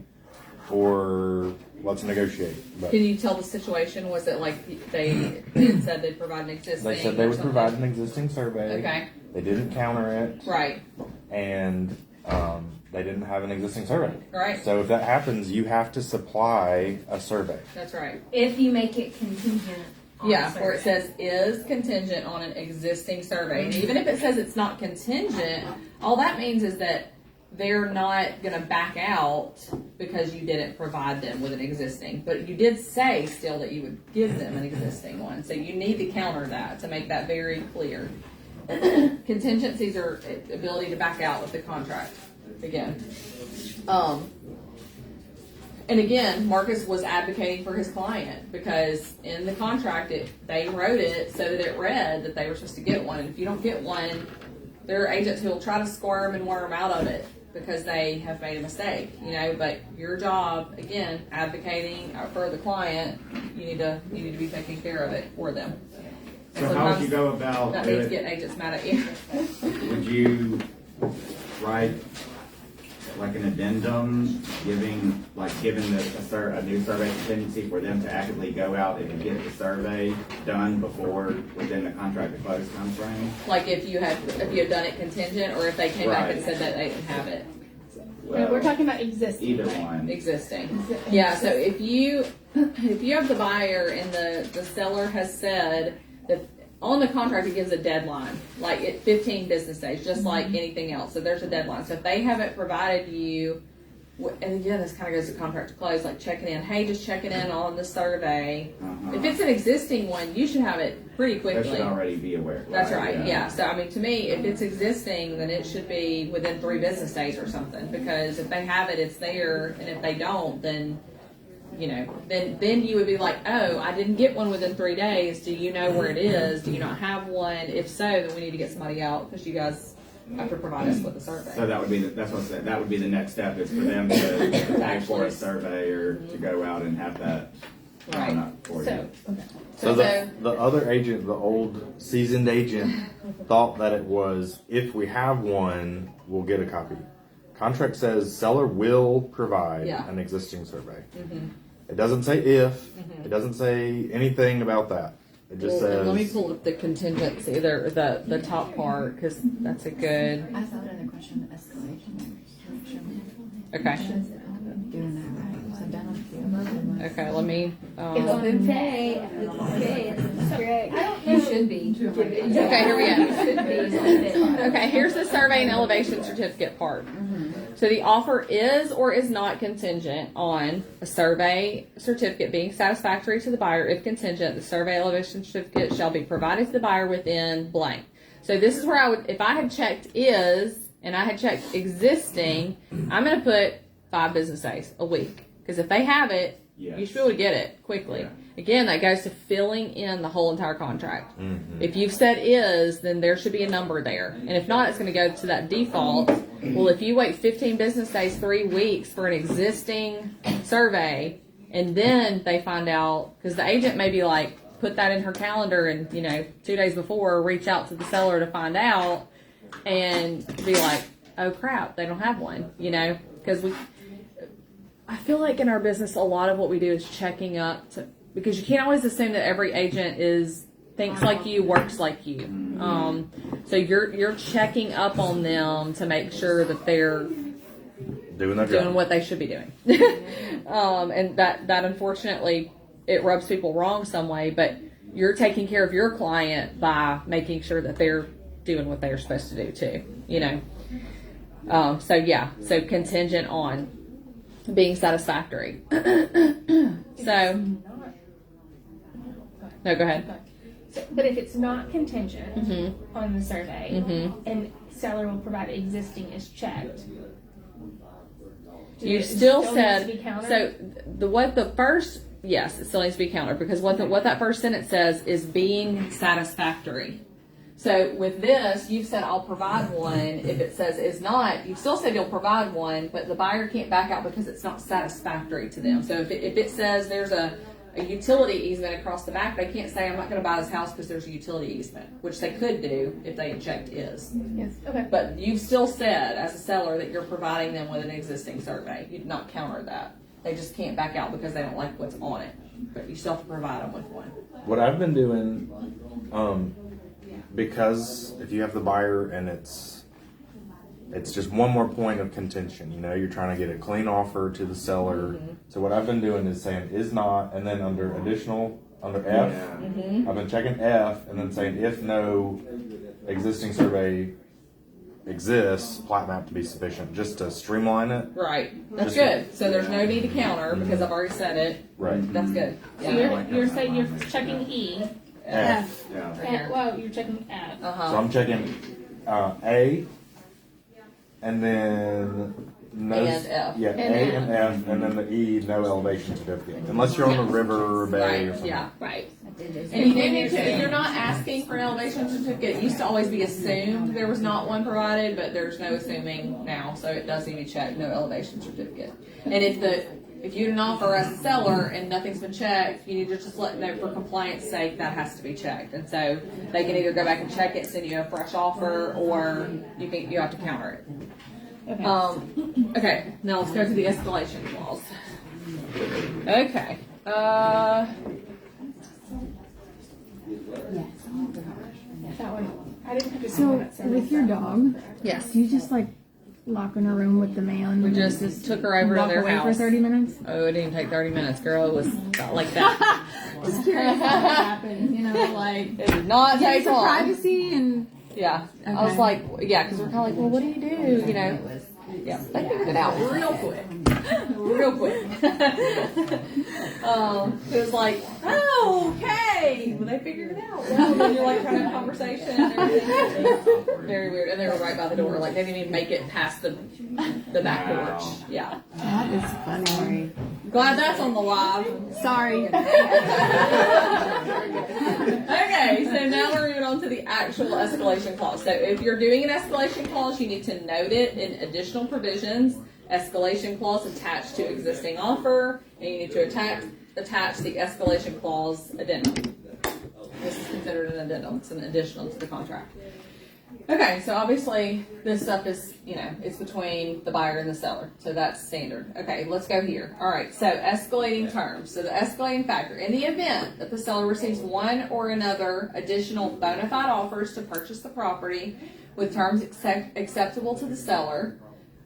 or let's negotiate. But Can you tell the situation? Was it like they had said they'd provide an existing? they said they or would something? provide an existing survey. Okay. They didn't counter it. Right. And they didn't have an existing survey. Right. So if that happens, you have to supply a survey. That's right. If you make it contingent on Yeah, a where it survey. says is contingent on an existing survey. And even if it says it's not contingent, all that means is that they're not going to back out because you didn't provide them with an existing. But you did say still that you would give them an existing one. So you need to counter that to make that very clear. Contingencies are ability to back out of the contract again. And again, Marcus was advocating for his client because in the contract, they wrote it so that it read that they were supposed to get one. And if you don't get one, there are agents who will try to squirm and worm out of it because they have made a mistake, but your job, again, advocating for the client, you need to be taking care of it for them. So how would you go about That means it? getting agents mad at you. Would you write like an addendum giving a new survey contingency for them to actively go out and get the survey done within the contract to close time frame? Like if you had done it contingent, or if they came back and Right. said that they didn't have it. No, we're talking about existing. Either right? one. Existing. Yeah, so if you have the buyer and the seller has said that on the contract it gives a deadline, like 15 business days, just like anything else. So there's a deadline. So if they haven't provided you and again, this kind of goes to contract to close, like checking in, hey, just checking in on the survey. Uh-huh. If it's an existing one, you should have it pretty They quickly. should already be aware. That's right, yeah. So, I mean, to me, if it's existing, then it should be within 3 business days or something, because if they have it, it's there, and if they don't, then, you know, then you would be like, oh, I didn't get one within 3 days. Do you know where it is? Do you not have one? If so, then we need to get somebody out, because you guys have to provide us with a survey. So that would be, that's what I said, that would be the next step, is for them to pay for a survey or to go out and have that Right. done up for you. So the other agent, the old seasoned agent, thought that it was, if we have one, we'll get a copy. Contract says seller will provide Yeah. an existing survey. It doesn't say if, it doesn't say anything about that. It just Well, and let me says, pull up the contingency, the top part, because that's a good, I thought another question, escalation. okay. Doing that right. So I've done a few. Okay, let me, Open pay. You should be. okay, here we go. Okay, here's the survey and elevation certificate part. So the offer is or is not contingent on a survey certificate being satisfactory to the buyer. If contingent, the survey elevation certificate shall be provided to the buyer within blank. So this is where I would, if I had checked is and I had checked existing, I'm going to put 5 business days, a week. Because if they have it, Yes. you should be able to get it quickly. Yeah. Again, that goes to filling in the whole entire contract. If you've said is, then there should be a number there. And if not, it's going to go to that default. Well, if you wait 15 business days, 3 weeks for an existing survey, and then they find out, because the agent may be like, put that in her calendar and, 2 days before, reach out to the seller to find out and be like, oh crap, they don't have one, because I feel like in our business, a lot of what we do is checking up to, because you can't always assume that every agent thinks like you, works like you. So you're checking up on them to make sure that they're doing their doing job. what they should be doing. And that unfortunately, it rubs people wrong some way, but you're taking care of your client by making sure that they're doing what they're supposed to do too, so contingent on being satisfactory. So, no, go ahead. So, but if it's not contingent Mm-hmm. on the survey and seller will provide existing is checked, You it still needs said, to be countered? so yes, it still needs to be countered, because what that first sentence says is being satisfactory. So with this, you've said I'll provide one. If it says is not, you've still said you'll provide one, but the buyer can't back out because it's not satisfactory to them. So if it says there's a utility easement across the back, they can't say I'm not going to buy this house because there's a utility easement, which they could do if they had checked is. Yes. Okay. But you've still said as a seller that you're providing them with an existing survey. You've not countered that. They just can't back out because they don't like what's on it. But you still have to provide them with one. What I've been doing, because if you have the buyer and it's just one more point of contention, you're trying to get a clean offer to the seller. So what I've been doing is saying is not, and then under F, I've been checking F and then saying if no existing survey exists, plat map to be sufficient, just to streamline it. Right. That's Just- good. So there's no need to counter because I've already said it. Right. That's good. So Yeah. you're saying you're checking E. F. Yeah. Well, you're checking F. So I'm checking A, and then no, And F. Yeah, And A F. and F, and then the E, no elevation certificate, unless you're on the river or bay Right. or something. Yeah. Right. And you do need to, if you're not asking for an elevation certificate, it used to always be assumed there was not one provided, but there's no assuming now, so it does need to be checked, no elevation certificate. And if you didn't offer as a seller and nothing's been checked, you need to just let them know for compliance sake that has to be checked. And so they can either go back and check it, send you a fresh offer, or you have to counter it. Okay. Okay, now let's go to the escalation clause. Okay. That one. I didn't have to see So that sentence. with your dog, Yes. do you just lock her in a room with the man? We and just took her over to walk their away for house. 30 minutes? Oh, it didn't take 30 minutes, girl. It was not like that. Just curious how that happened. It did not take some long. privacy and Yeah. I was Okay. like, yeah, because we're kind of like, well, what do? Yeah, they figured it out real quick. Real quick. It was like, oh, okay. Well, they figured it out. And then you're like trying to have a conversation and everything. It was very weird. And they were right by the door. Like, they didn't even make it past the back porch. Yeah. That is funny. Glad that's on the live. Sorry. Okay, so now we're moving on to the actual escalation clause. So if you're doing an escalation clause, you need to note it in additional provisions. Escalation clause attached to existing offer, and you need to attach the escalation clause addendum. This is considered an addendum. It's an additional to the contract. Okay, so obviously this stuff is, it's between the buyer and the seller. So that's standard. Okay, let's go here. All right, so escalating terms. So the escalating factor. In the event that the seller receives one or another additional bona fide offers to purchase the property with terms acceptable to the seller,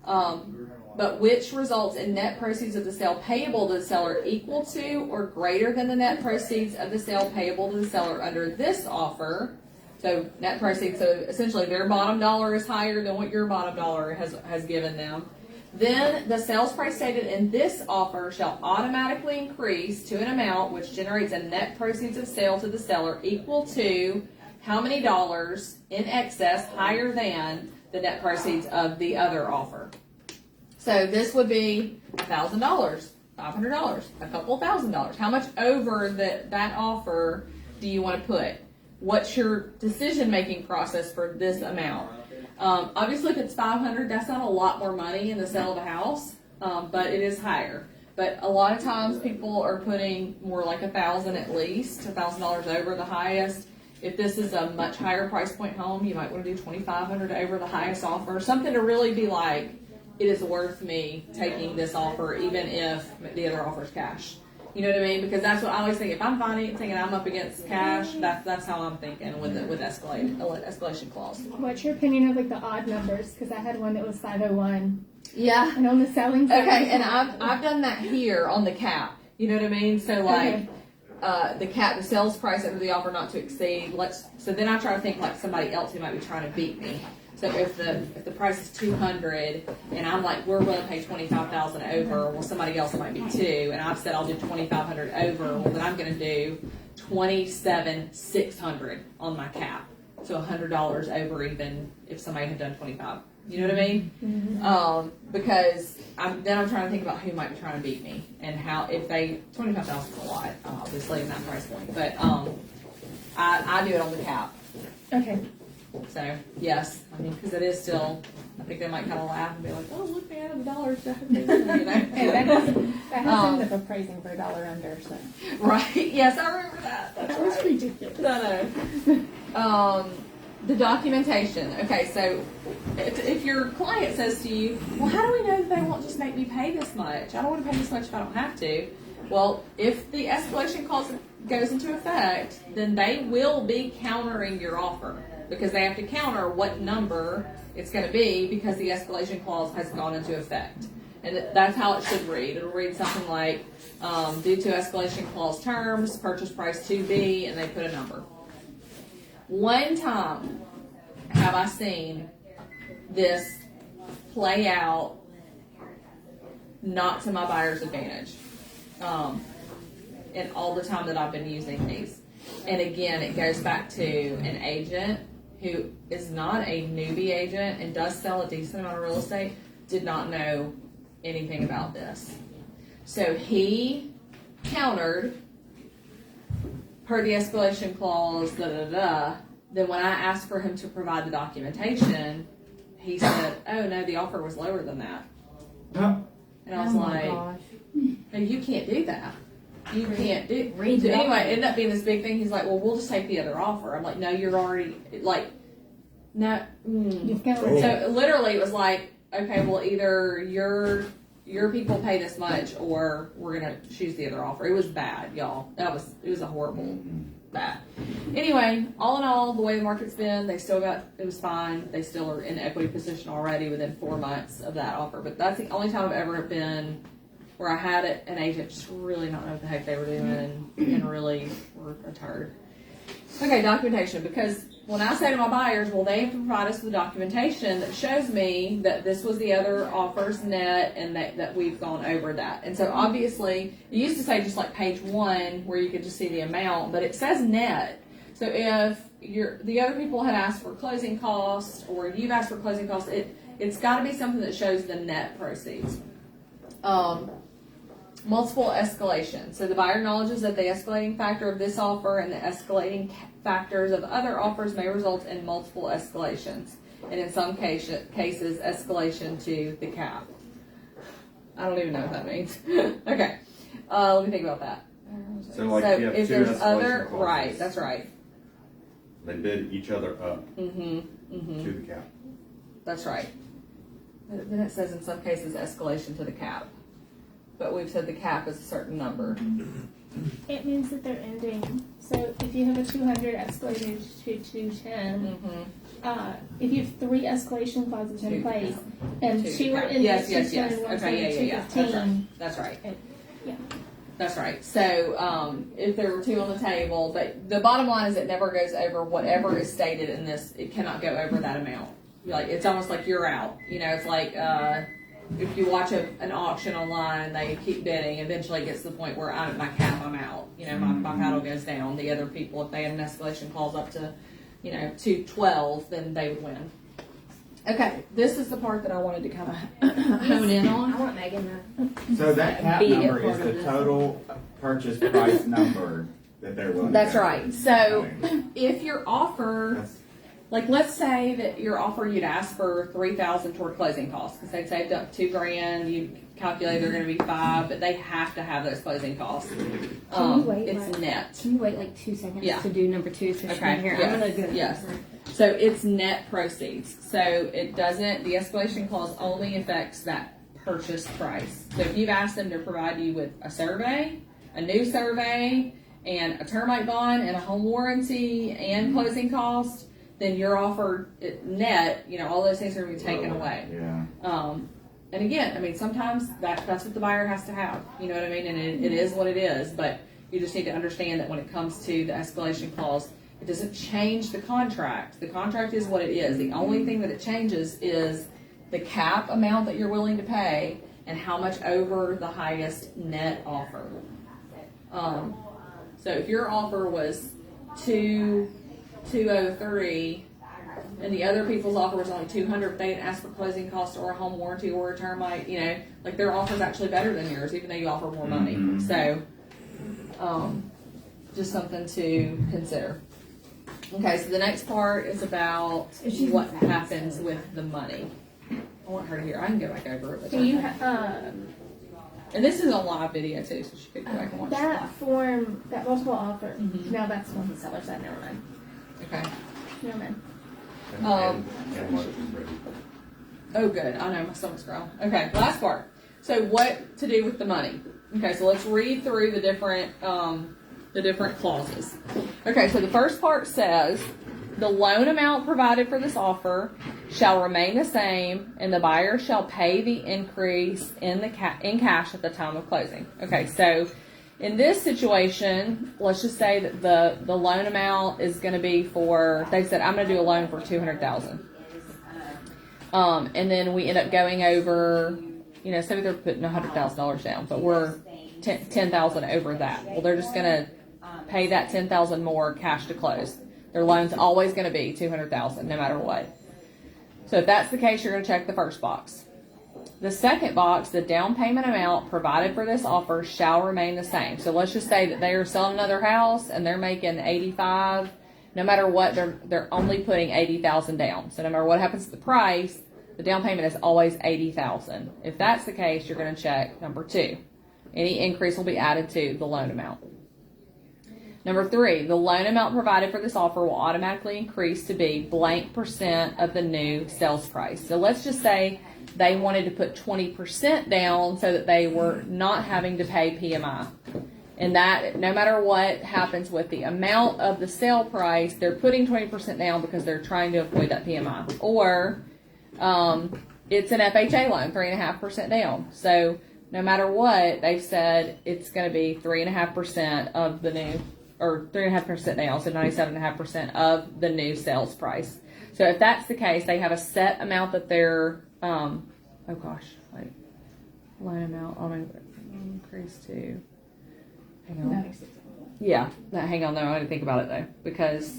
but which results in net proceeds of the sale payable to the seller equal to or greater than the net proceeds of the sale payable to the seller under this offer. So net proceeds, so essentially their bottom dollar is higher than what your bottom dollar has given them. Then the sales price stated in this offer shall automatically increase to an amount which generates a net proceeds of sale to the seller equal to how many dollars in excess higher than the net proceeds of the other offer. So this would be $1,000, $500, a couple $1,000. How much over that offer do you want to put? What's your decision-making process for this amount? Obviously, if it's $500, that's not a lot more money in the sale of a house, but it is higher. But a lot of times, people are putting more like $1,000 at least, $1,000 over the highest. If this is a much higher price point home, you might want to do $2,500 over the highest offer, something to really be like, it is worth me taking this offer, even if the other offer is cash. You know what I mean? Because that's what I always think. If I'm financing and I'm up against cash, that's how I'm thinking with escalation clause. What's your opinion of like the odd numbers? Because I had one that was 501. Yeah. And on the selling side. Okay, and I've done that here on the cap. You know what I mean? So like the cap, the sales price under the offer not to exceed. So then I try to think like somebody else who might be trying to beat me. So if the price is $200 and I'm like, we're willing to pay $25,000 over, well somebody else might be too, and I've said I'll do $2,500 over, well then I'm going to do $27,600 on my cap, so $100 over even if somebody had done $25. You know what I mean? Mm-hmm. Because I'm trying to think about who might be trying to beat me and how if they $25,000 is a lot, obviously in that price point, but I do it on the cap. Okay. So, yes, I mean, because it is still, I think they might kind of laugh and be like, oh, look, man, the dollar's definitely, Hey, that has ended up appraising for $1 under, so. Right, yes, I remember that. That's That was right. ridiculous. No. The documentation. Okay, so if your client says to you, well, how do we know that they won't just make me pay this much? I don't want to pay this much if I don't have to. Well, if the escalation clause goes into effect, then they will be countering your offer because they have to counter what number it's going to be because the escalation clause has gone into effect. And that's how it should read. It'll read something like, due to escalation clause terms, purchase price to be, and they put a number. One time have I seen this play out not to my buyer's advantage. And all the time that I've been using these. And again, it goes back to an agent who is not a newbie agent and does sell a decent amount of real estate, did not know anything about this. So he countered per the escalation clause, Then when I asked for him to provide the documentation, he said, oh no, the offer was lower than that. And I was no, you can't do that. You can't do. So anyway, it ended up being this big thing. He's like, well, we'll just take the other offer. I'm like, no, you're already like, no. So literally, it was like, okay, well, either your people pay this much, or we're gonna choose the other offer. It was bad, y'all. It was a horrible bad. Anyway, all in all, the way the market's been, it was fine. They still are in equity position already within 4 months of that offer. But that's the only time I've ever been where I had an agent just really not know what the heck they were doing and really were a turd. Okay, documentation, because when I say to my buyers, well, they have to provide us with documentation that shows me that this was the other offers net and that we've gone over that. And so obviously, it used to say just like page 1 where you could just see the amount, but it says net. So if the other people had asked for closing costs or you've asked for closing costs, it's got to be something that shows the net proceeds. Multiple escalation. So the buyer acknowledges that the escalating factor of this offer and the escalating factors of other offers may result in multiple escalations, and in some cases, escalation to the cap. I don't even know what that means. Okay, let me think about that. So like you have if two there's escalation other, clauses. right, that's right. They bid each other up to the cap. That's right. Then it says in some cases escalation to the cap, but we've said the cap is a certain number. It means that they're ending. So if you have a 200 escalated to 210, if you have 3 escalation clauses in place, and 2 are in yes, the yes, 210 and one's in the 215, That's right. yeah. That's right. So if there were 2 on the table, but the bottom line is it never goes over whatever is stated in this. It cannot go over that amount. Like it's almost like you're out. You know, it's like if you watch an auction online and they keep bidding, eventually it gets to the point where I'm at my cap, I'm out. You know, my paddle goes down. The other people, if they had an escalation clause up to, 212, then they would win. Okay, this is the part that I wanted to kind of hone in on. I want Megan to. So that cap Be a number is part of the this. total purchase price number that they're willing to That's pay. right. So if your offer, That's- like let's say that your offer you'd ask for $3,000 toward closing costs because they've saved up $2,000. You calculate they're going to be $5,000, but they have to have those closing costs. Can you wait, It's like- net. Can you wait like 2 seconds Yeah. to do number 2? So Okay. here, Yes. I'm gonna go. Yes. So it's net proceeds. So it doesn't. The escalation clause only affects that purchase price. So if you've asked them to provide you with a survey, a new survey, and a termite bond and a home warranty and closing cost, then your offer net, all those things are going to be taken away. Yeah. And again, I mean, sometimes that's what the buyer has to have. You know what I mean? And it is what it is. But you just need to understand that when it comes to the escalation clause, it doesn't change the contract. The contract is what it is. The only thing that it changes is the cap amount that you're willing to pay and how much over the highest net offer. So if your offer was 203 and the other people's offer was only 200, they didn't ask for closing costs or a home warranty or a termite, like their offer is actually better than yours, even though you offer more money. So, just something to consider. Okay, so the next part is about what happens with the money. I want her to hear. I can go back over it. With So her. you And this is on live video too, so she could go back and watch that form, that multiple offer. Mhm. No, that's on the seller side. Never mind. it. Okay. Never mind. And Mark is ready. Oh, good. I know my stomach's growling. Okay, last part. So, what to do with the money? Okay, so let's read through the different clauses. Okay, so the first part says the loan amount provided for this offer shall remain the same, and the buyer shall pay the increase in cash at the time of closing. Okay, so in this situation, let's just say that the loan amount is going to be for. They said I'm going to do a loan for $200,000. And then we end up going over, say they're putting $100,000 down, but we're $10,000 over that. Well, they're just going to pay that $10,000 more cash to close. Their loan's always going to be $200,000 no matter what. So if that's the case, you're going to check the first box. The second box, the down payment amount provided for this offer shall remain the same. So let's just say that they are selling another house and they're making $85,000. No matter what, they're only putting $80,000 down. So no matter what happens to the price, the down payment is always $80,000. If that's the case, you're going to check number 2. Any increase will be added to the loan amount. Number 3, the loan amount provided for this offer will automatically increase to be blank % of the new sales price. So let's just say they wanted to put 20% down so that they were not having to pay PMI. And that, no matter what happens with the amount of the sale price, they're putting 20% down because they're trying to avoid that PMI. Or it's an FHA loan, 3.5% down. So no matter what, they've said it's going to be 3.5% of the new, or 3.5% down, so 97.5% of the new sales price. So if that's the case, they have a set amount that they're, loan amount, increase to, hang on. Yeah, hang on though, I need to think about it though, because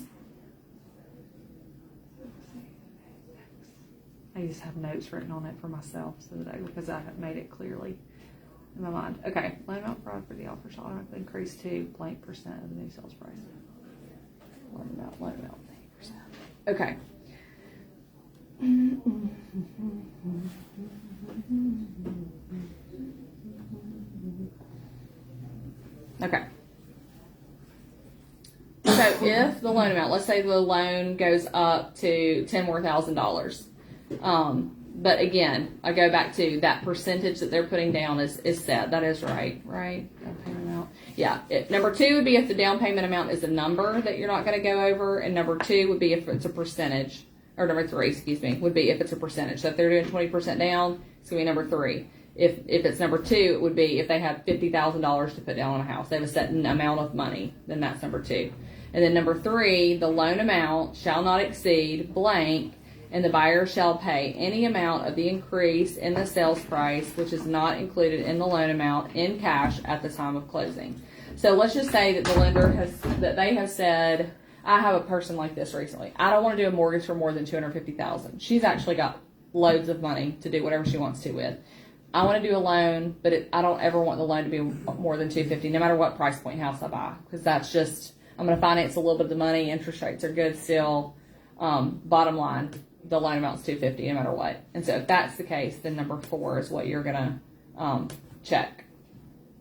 I just have notes written on it for myself so that because I have made it clearly in my mind. Okay, loan amount provided for the offer shall automatically increase to blank percent of the new sales price. Loan amount, 8%. Okay. Okay. So if the loan amount, let's say the loan goes up to $10,000 more. But again, I go back to that percentage that they're putting down is set. That is right? Down payment amount. Yeah. Number 2 would be if the down payment amount is a number that you're not going to go over, and number 2 would be if it's a percentage, or number 3, would be if it's a percentage. So if they're doing 20% down, it's going to be number 3. If it's number 2, it would be if they have $50,000 to put down on a house. They have a certain amount of money, then that's number 2. And then number 3, the loan amount shall not exceed blank, and the buyer shall pay any amount of the increase in the sales price, which is not included in the loan amount, in cash at the time of closing. So let's just say that the lender they have said, I have a person like this recently. I don't want to do a mortgage for more than $250,000. She's actually got loads of money to do whatever she wants to with. I want to do a loan, but I don't ever want the loan to be more than $250,000, no matter what price point house I buy, because that's just, I'm going to finance a little bit of the money. Interest rates are good still. Bottom line, the loan amount's $250,000 no matter what. And so if that's the case, then number 4 is what you're going to check.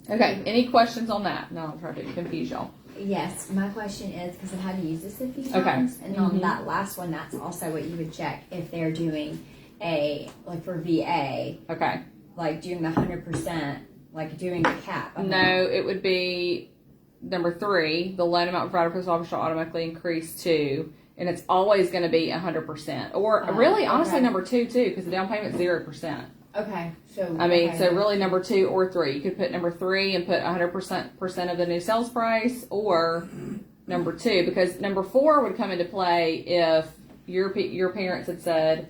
Okay, any questions on that? No, I'm trying to confuse y'all. Yes, my question is, because I've had to use this a few Okay. times, and on that last one, that's also what you would check if they're doing like for VA, Okay. like doing the 100%, like doing a cap. No, it would be number 3, the loan amount provided for this offer shall automatically increase to, and it's always going to be 100%. Or really, honestly, okay. number 2 too, because the down payment's 0%. Okay, so I mean, okay. so really number 2 or 3. You could put number 3 and put 100% of the new sales price, or number 2, because number 4 would come into play if your parents had said,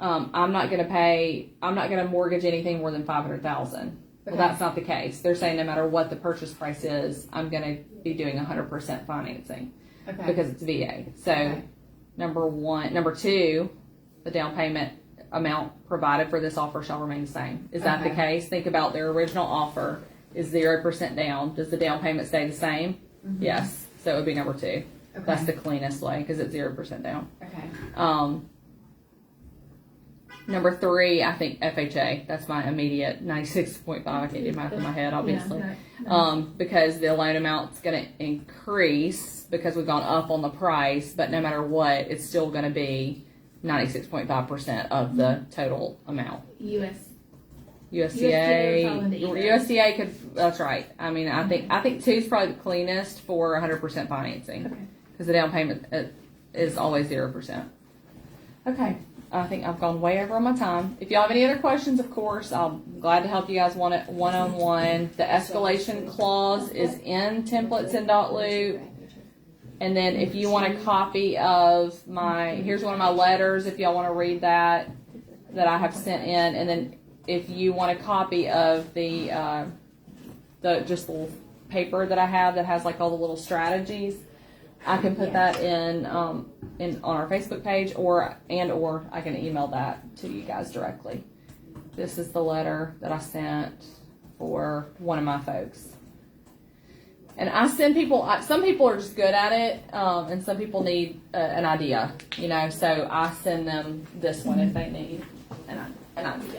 I'm not going to mortgage anything more than $500,000. Well, Okay. that's not the case. They're saying no matter what the purchase price is, I'm going to be doing 100% financing Okay. because it's VA. So Okay. number 2, the down payment amount provided for this offer shall remain the same. Is that the Okay. case? Think about their original offer is 0% down. Does the down payment stay the same? Yes. So it would be number 2. Okay. That's the cleanest way because it's 0% down. Okay. Number 3, I think FHA. That's my immediate 96.5. I can't do math in my head, obviously. Because the loan amount's going to increase because we've gone up on the price, but no matter what, it's still going to be 96.5% of the total amount. USDA could, that's right. I mean, I think 2 is probably the cleanest for 100% financing because the down payment is always 0%. Okay. I think I've gone way over on my time. If y'all have any other questions, of course, I'm glad to help you guys one-on-one. The escalation clause is in templates in .loop. And then if you want a copy of here's one of my letters, if y'all want to read that I have sent in. And then if you want a copy of the just little paper that I have that has like all the little strategies, I can put that in on our Facebook page, or I can email that to you guys directly. This is the letter that I sent for one of my folks. And I send people, some people are just good at it, and some people need an idea, so I send them this one if they need an idea.